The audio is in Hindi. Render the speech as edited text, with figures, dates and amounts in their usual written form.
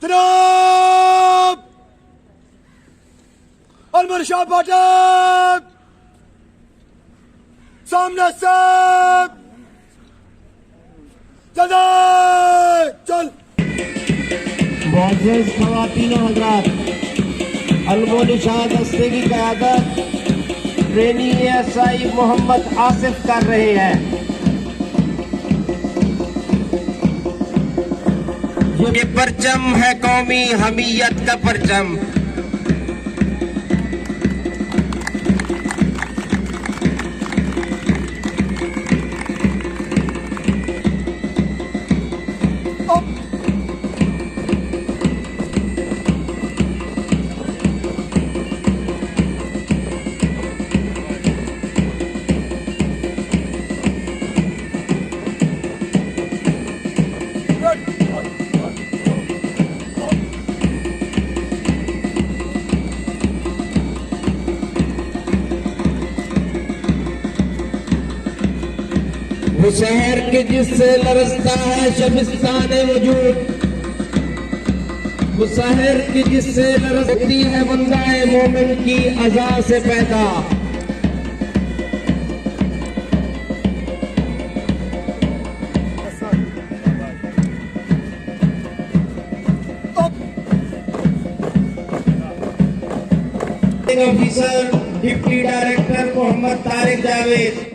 जनाब अनवर शाह पाठक सामने से चल मोअज़्ज़ज़ ख़वातीन हज़रात, अलमोनी शाह दस्ते की क़यादत ट्रेनी एएसआई मोहम्मद आसिफ कर रहे हैं। ये परचम है कौमी हमीयत का परचम। वो शहर के जिससे लरसता है शबिस्तान वजूद, वो शहर के जिससे लरसती है बंदाए मोमिन की अज़ा से पैदा। Officer deputy director Mohammad Tariq Javed.